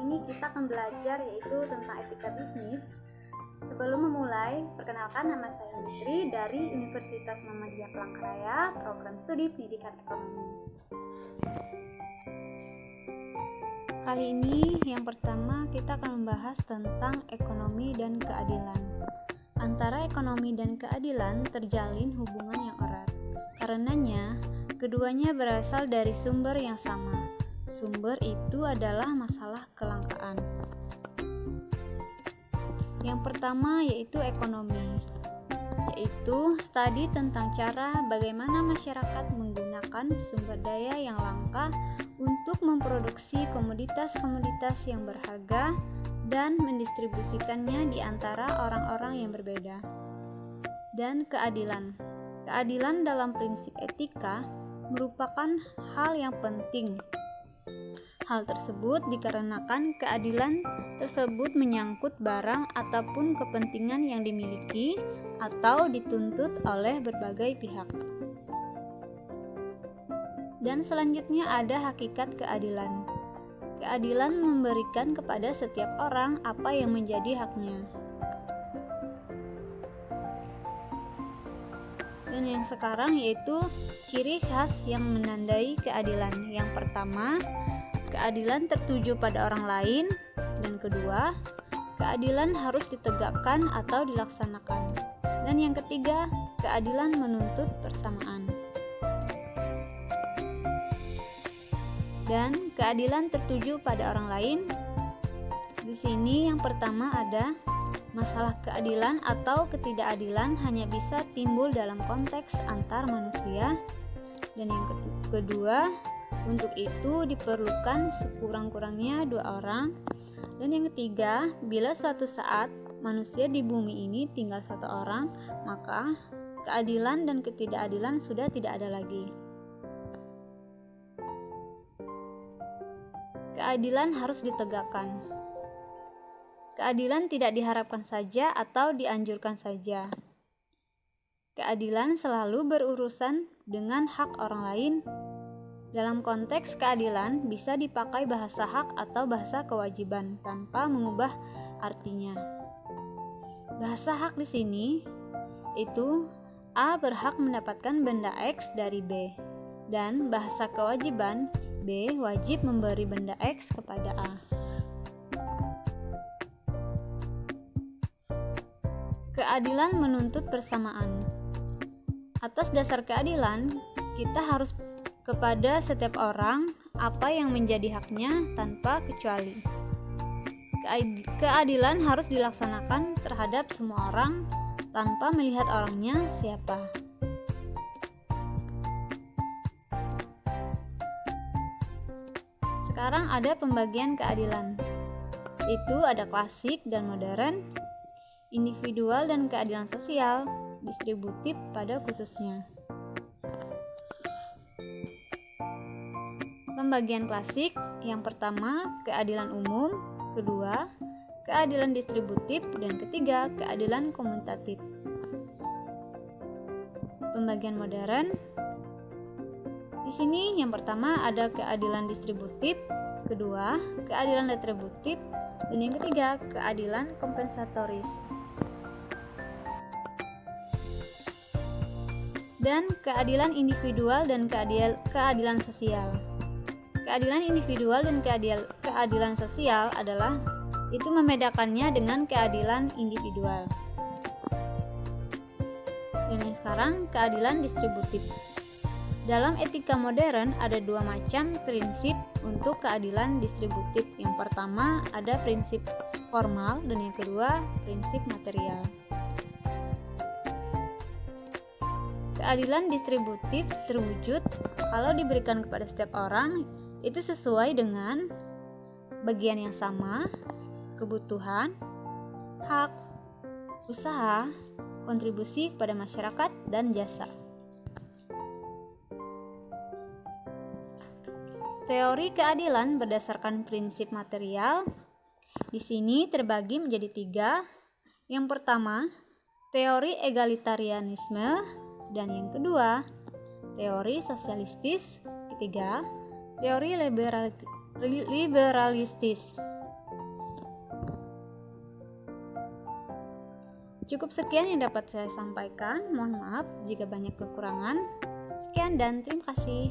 ini kita akan belajar yaitu tentang etika bisnis. Sebelum memulai, perkenalkan nama saya Mitri dari Universitas Muhammadiyah Palangkaraya, program studi pendidikan ekonomi. Kali ini yang pertama kita akan membahas tentang ekonomi dan keadilan. Antara ekonomi dan keadilan terjalin hubungan yang erat. Karenanya, keduanya berasal dari sumber yang sama. Sumber itu adalah masalah kelangkaan. Yang pertama yaitu ekonomi, yaitu studi tentang cara bagaimana masyarakat menggunakan sumber daya yang langka untuk memproduksi komoditas-komoditas yang berharga dan mendistribusikannya di antara orang-orang yang berbeda. Dan keadilan. Keadilan dalam prinsip etika merupakan hal yang penting. Hal tersebut dikarenakan keadilan tersebut menyangkut barang ataupun kepentingan yang dimiliki atau dituntut oleh berbagai pihak. Dan selanjutnya ada hakikat keadilan. Keadilan memberikan kepada setiap orang apa yang menjadi haknya. Dan yang sekarang yaitu ciri khas yang menandai keadilan. Yang pertama, keadilan tertuju pada orang lain, dan kedua, keadilan harus ditegakkan atau dilaksanakan. Dan yang ketiga, keadilan menuntut persamaan. Dan keadilan tertuju pada orang lain. Di sini yang pertama ada masalah keadilan atau ketidakadilan hanya bisa timbul dalam konteks antar manusia. Dan yang kedua, untuk itu diperlukan sekurang-kurangnya 2 orang. Dan yang ketiga, bila suatu saat manusia di bumi ini tinggal 1 orang, maka keadilan dan ketidakadilan sudah tidak ada lagi. Keadilan harus ditegakkan. Keadilan tidak diharapkan saja atau dianjurkan saja. Keadilan selalu berurusan dengan hak orang lain. Dalam konteks keadilan bisa dipakai bahasa hak atau bahasa kewajiban tanpa mengubah artinya. Bahasa hak di sini itu A berhak mendapatkan benda X dari B, dan bahasa kewajiban B wajib memberi benda X kepada A. Keadilan menuntut persamaan. Atas dasar keadilan, kita harus kepada setiap orang apa yang menjadi haknya tanpa kecuali. Keadilan harus dilaksanakan terhadap semua orang tanpa melihat orangnya siapa. Sekarang ada pembagian keadilan. Itu ada klasik dan modern, individual dan keadilan sosial, distributif pada khususnya. Pembagian klasik, yang pertama keadilan umum, kedua keadilan distributif, dan ketiga keadilan komutatif. Pembagian modern, di sini yang pertama ada keadilan distributif, kedua keadilan retributif, dan yang ketiga keadilan kompensatoris. Dan keadilan individual dan keadilan sosial. Keadilan individual dan keadilan sosial adalah itu membedakannya dengan keadilan individual. Dan yang sekarang keadilan distributif. Dalam etika modern ada 2 macam prinsip untuk keadilan distributif. Yang pertama ada prinsip formal dan yang kedua prinsip material. Keadilan distributif terwujud kalau diberikan kepada setiap orang itu sesuai dengan bagian yang sama, kebutuhan, hak, usaha, kontribusi kepada masyarakat, dan jasa. Teori keadilan berdasarkan prinsip material di sini terbagi menjadi 3. Yang pertama, teori egalitarianisme, dan yang kedua, teori sosialistis, ketiga, teori liberalistis. Cukup sekian yang dapat saya sampaikan. Mohon maaf jika banyak kekurangan. Sekian dan terima kasih.